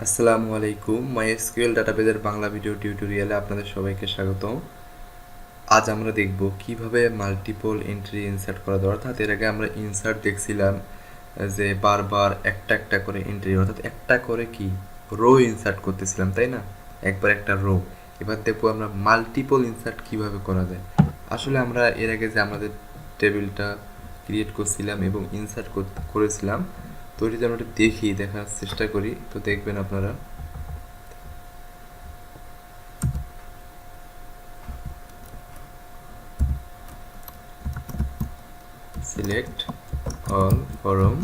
আসসালামু আলাইকুম mysql ডাটাবেজের Bangla video টিউটোরিয়ালে আপনাদের সবাইকে স্বাগতম। আজ আমরা দেখব কিভাবে মাল্টিপল এন্ট্রি ইনসার্ট করা যায়। অর্থাৎ এর আগে আমরা ইনসার্ট দেখছিলাম যে বারবার একটা একটা করে এন্ট্রি, অর্থাৎ একটা করে কি রো ইনসার্ট করতেছিলাম, তাই না? একবার একটা রো। এবার দেখবো আমরা মাল্টিপল ইনসার্ট কিভাবে করা যায়। আসলে আমরা এর আগে যে আমাদের টেবিলটা ক্রিয়েট করছিলাম এবং ইনসার্ট করেছিলাম, তো যদি আমরা দেখার চেষ্টা করি, তো দেখবেন আপনারা সিলেক্ট অল ফরম।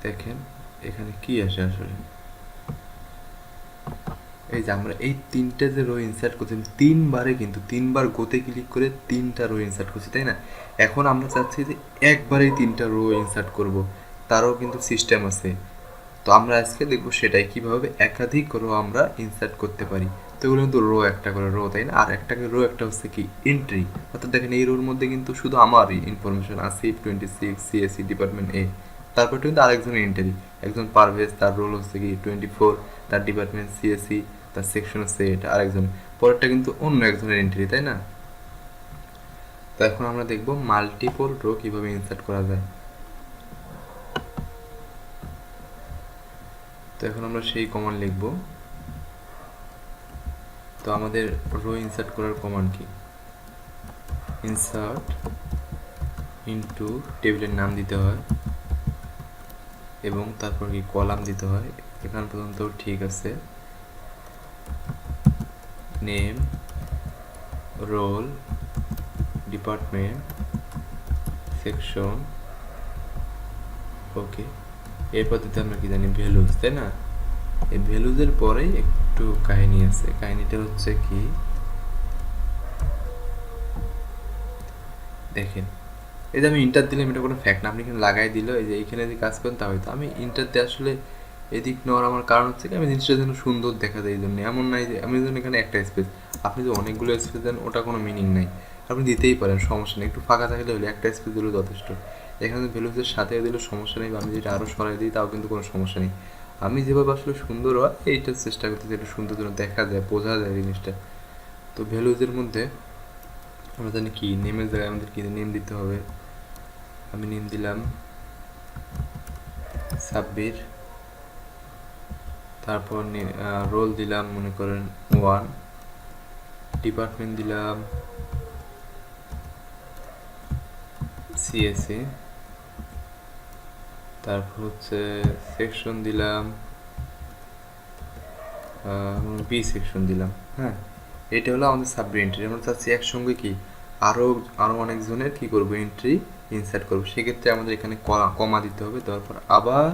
দেখেন এখানে কি আসে আসলে, এই যে আমরা এই তিনটে যে রো ইনসার্ট করছি তিনবারে, কিন্তু তিনবার গোতে ক্লিক করে তিনটা রো ইনসার্ট করছি, তাই না? এখন আমরা চাচ্ছি যে একবারেই তিনটা রো ইনসার্ট করব, তারও কিন্তু সিস্টেম আছে। তো আমরা আজকে দেখবো সেটাই কিভাবে একাধিক রো আমরা ইনসার্ট করতে পারি। তো এগুলো কিন্তু রো একটা করে রো, তাই না? আর একটা রো একটা হচ্ছে কি এন্ট্রি। অর্থাৎ দেখেন এই রোর মধ্যে কিন্তু শুধু আমারই ইনফরমেশন, আসিফ 26 সিএসসি ডিপার্টমেন্ট এ। তারপর কিন্তু আরেকজনের এন্ট্রি, একজন পারভেজ, তার রোল হচ্ছে কি 24, তার ডিপার্টমেন্ট সিএসসি, তার সেকশন হচ্ছে এটা আরেকজন, পরেরটা কিন্তু অন্য একজনের এন্ট্রি, তাই না? তো এখন আমরা দেখবো মাল্টিপল রো কিভাবে ইনসার্ট করা যায়। তো এখন আমরা সেই কমান্ড লিখব। তো আমাদের রো ইনসার্ট করার কমান্ড কি? ইনসার্ট ইনটু, টেবিলের নাম দিতে হয় এবং তারপর কি কলাম দিতে হয়। এখান পর্যন্ত ঠিক আছে। নেম, রোল, ডিপার্টমেন্ট, সেকশন, ওকে। এরপর দিতে আমরা কি জানি ভ্যালুজ, তাই না? এই ভ্যালুজের পরেই একটু কাহিনী আছে। কাহিনীটা হচ্ছে কি, দেখেন এই যে আমি ইন্টার দিলাম, এটা কোনো ফ্যাক্ট না, আপনি এখানে লাগাই দিল, এই যে এইখানে যদি কাজ করেন তা হয়তো। আমি ইন্টারতে আসলে এদিক নেওয়ার আমার কারণ হচ্ছে কি, আমি জিনিসটা যেন সুন্দর দেখা যায়, এই জন্য। এমন নাই যে আমি যেন এখানে একটা স্পেস, আপনি যদি অনেকগুলো স্পেস দেন ওটা কোনো মিনিং নাই। আপনি দিতেই পারেন, সমস্যা নেই, একটু ফাঁকা থাকলে হলে একটা স্পেস দিলেও যথেষ্ট। এখানে ভ্যালুজের সাথে দিলেও সমস্যা নেই, বা আমি যেটা আরও সরাই দিই তাও কিন্তু কোনো সমস্যা নেই। আমি যেভাবে আসলে সুন্দর হয় এইটার চেষ্টা করতেছি, একটু সুন্দর যেন দেখা যায়, বোঝা যায় জিনিসটা। তো ভ্যালুজের মধ্যে আমরা জানি কি নেমের জায়গায় আমাদের কি নেম দিতে হবে। আমি নেম দিলাম সাব্বির, তারপর রোল দিলাম মনে করেন 1, ডিপার্টমেন্ট দিলাম সিএসসি, তারপর হচ্ছে সেকশন দিলাম বি সেকশন দিলাম। হ্যাঁ, এটা হলো আমাদের সাবমিট এন্ট্রি। আমরা চাচ্ছি একসঙ্গে কি আরও আরও অনেকজনের কি করবো এন্ট্রি ইনসার্ট করবো। সেক্ষেত্রে আমাদের এখানে কমা দিতে হবে, তারপর আবার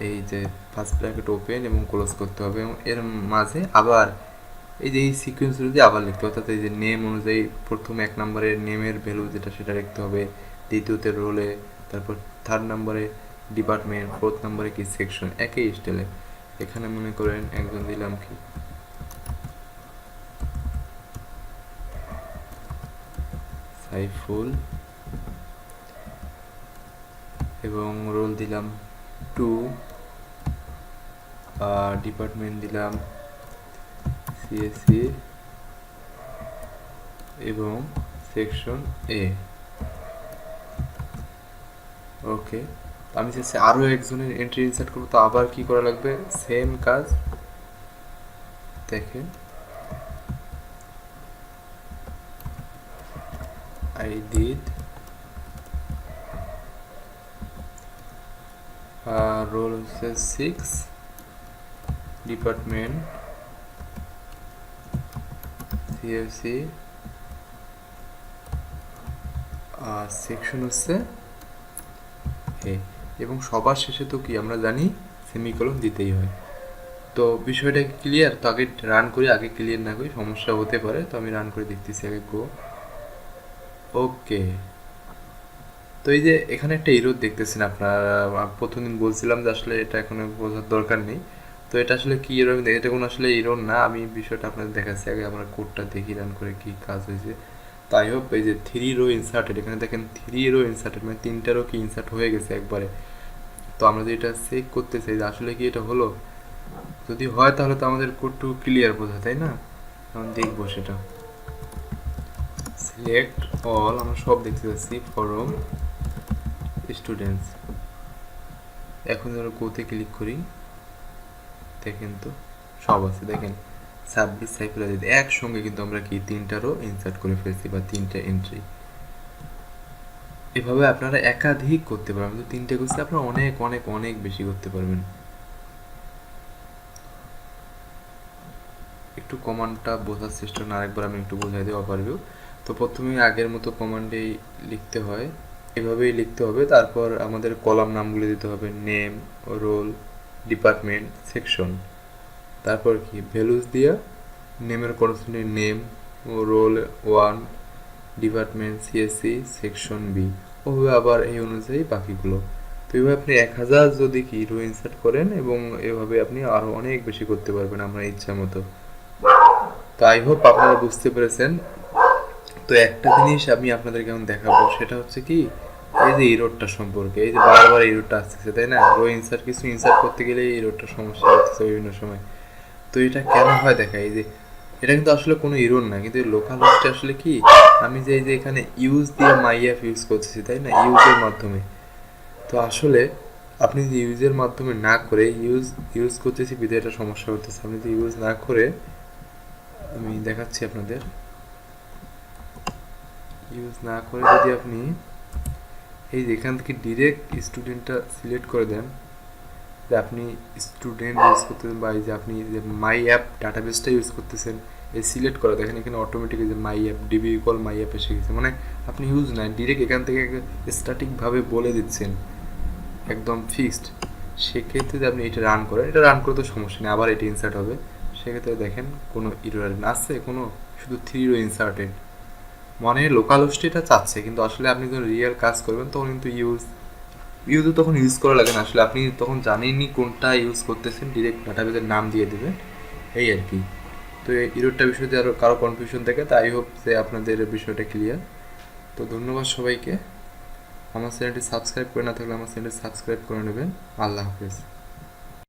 এই যে ফার্স্ট ব্র্যাকেট ওপেন এবং ক্লোজ করতে হবে, এবং এর মাঝে আবার এই যে এই সিকোয়েন্স অনুযায়ী আবার লিখতে হবে। অর্থাৎ এই যে নেম অনুযায়ী প্রথমে 1 নম্বরে নেমের ভ্যালু যেটা সেটা লিখতে হবে, দ্বিতীয়তে রোলে, তারপর থার্ড নম্বরে ডিপার্টমেন্ট, ফোর্থ নম্বরে কি সেকশন, একই স্টাইলে। এখানে মনে করেন একজন দিলাম কি সাইফুল, এবং রোল দিলাম 2, ডিপার্টমেন্ট দিলাম সিএসসি এবং সেকশন এ। ওকে, আমি চাচ্ছি আরও একজনের এন্ট্রি ইনসার্ট করবো, তো আবার কি করা লাগবে, সেম কাজ। দেখেন I did রোল হচ্ছে 6, ডিপার্টমেন্ট সিএসসি, সেকশন হচ্ছে এ, এবং সবার শেষে তো কি আমরা জানি সেমিকোলন দিতেই হয়। তো বিষয়টা ক্লিয়ার? তো আগে রান করি, আগে ক্লিয়ার না করি সমস্যা হতে পারে, তো আমি রান করে দেখতেছি আগে গো। ওকে, তো এই যে এখানে একটা এরর দেখতেছেন আপনারা। প্রথমদিন বলছিলাম যে আসলে এটা এখন বোঝার দরকার নেই। তো এটা আসলে কি এরর, এটা কোনো আসলে এরর না, আমি বিষয়টা আপনাদের দেখাচ্ছি। আগে আমরা কোডটা দেখি রান করে কি কাজ হয়েছে। তাই হোক, এই যে 3 রো ইনসার্টেড, এখানে দেখেন 3 রো ইনসার্টেড, মানে 3টা রো কি ইনসার্ট হয়ে গেছে একবারে। তো আমরা যদি এটা চেক করতে চাই যে আসলে কি এটা হলো, যদি হয় তাহলে তো আমাদের কোডটু ক্লিয়ার বোঝা, তাই না? এখন দেখবো সেটা। সিলেক্ট অল, আমরা সব দেখতে পাচ্ছি ফরম স্টুডেন্টস। এখন আমরা গোতে ক্লিক করি, দেখেন তো সব আছে, দেখেন 26 সাইফার একসঙ্গে কিন্তু আমরা কি 3টা রো ইনসার্ট করে ফেলছি বা 3টা এন্ট্রি। এভাবে আপনারা একাধিক করতে পারবেন। তো 3টে করছি, আপনারা অনেক অনেক অনেক বেশি করতে পারবেন। একটু কমান্ডটা বোঝার চেষ্টা করুন, আরেকবার আমি একটু বোঝাই দিই ওভারভিউ। তো প্রথমে আগের মতো কমান্ডেই লিখতে হয়, এভাবেই লিখতে হবে। তারপর আমাদের কলাম নামগুলো দিতে হবে, নেম, রোল, ডিপার্টমেন্ট, সেকশন। তারপর কি ভ্যালুস দিয়া নেমের করসপন্ডিং নেম ও roll 1, department CSC, section B, ওভাবে আবার এই অনুযায়ী বাকিগুলো। তো এইভাবে আপনি 1000 যদি কি রো ইনসার্ট করেন, এবং এভাবে আপনি আরও অনেক বেশি করতে পারবেন আপনার ইচ্ছা মতো। তো আই হোপ আপনারা বুঝতে পেরেছেন। তো একটা জিনিস আমি আপনাদেরকে এখন দেখাবো, সেটা হচ্ছে কি এই যে এররটা সম্পর্কে, এই যে বারবার এররটা আসতেছে, তাই না? রো ইনসার্ট কিছু ইনসার্ট করতে গেলে এই এররটা সমস্যা হচ্ছে বিভিন্ন সময়। তো এটা কেন হয় দেখা, এই যে এটা কিন্তু আসলে কোনো এরর না, কিন্তু লোকাল হোস্টে আসলে কি আমি যে এই যে এখানে ইউজ দিয়ে মাই অ্যাপ ইউজ করতেছি, তাই না, ইউজের মাধ্যমে। তো আসলে আপনি যে ইউজের মাধ্যমে না করে ইউজ ইউজ করতেছি বিধে এটা সমস্যা হতেছে। আপনি যদি ইউজ না করে, আমি দেখাচ্ছি আপনাদের, ইউজ না করে যদি আপনি এই যে এখান থেকে ডিরেক্ট স্টুডেন্টটা সিলেক্ট করে দেন, যে আপনি স্টুডেন্ট ইউজ করতেছেন বা এই যে আপনি যে মাই অ্যাপ ডাটাবেসটা ইউজ করতেছেন, এই সিলেক্ট করা দেখেন এখানে অটোমেটিক যে মাই অ্যাপ ডিবি ইকুয়াল মাই অ্যাপ এসে গেছে। মানে আপনি ইউজ না, ডিরেক্ট এখান থেকে স্ট্যাটিকভাবে বলে দিচ্ছেন, একদম ফিক্সড। সেক্ষেত্রে যদি আপনি এটা রান করেন, এটা রান করে তো সমস্যা নেই, আবার এটা ইনসার্ট হবে। সেক্ষেত্রে দেখেন কোনো ইরর আসছে কোনো, শুধু 3 রো ইনসার্টেড। মানে লোকাল হোস্টে এটা চাচ্ছে, কিন্তু আসলে আপনি যখন রিয়েল কাজ করবেন তখন কিন্তু ইউজও তখন ইউজ করা লাগে না। আসলে আপনি তখন জানেনই কোনটা ইউজ করতেছেন, ডিরেক্ট ডাটাবেসের নাম দিয়ে দেবেন, এই আর কি। তো এই ইরোরটা বিষয়ে যদি আরও কারো কনফিউশন থাকে, তো আই হোপ যে আপনাদের বিষয়টা ক্লিয়ার। তো ধন্যবাদ সবাইকে। আমার চ্যানেলটি সাবস্ক্রাইব করে না থাকলে আমার চ্যানেলটি সাবস্ক্রাইব করে নেবেন। আল্লাহ হাফেজ।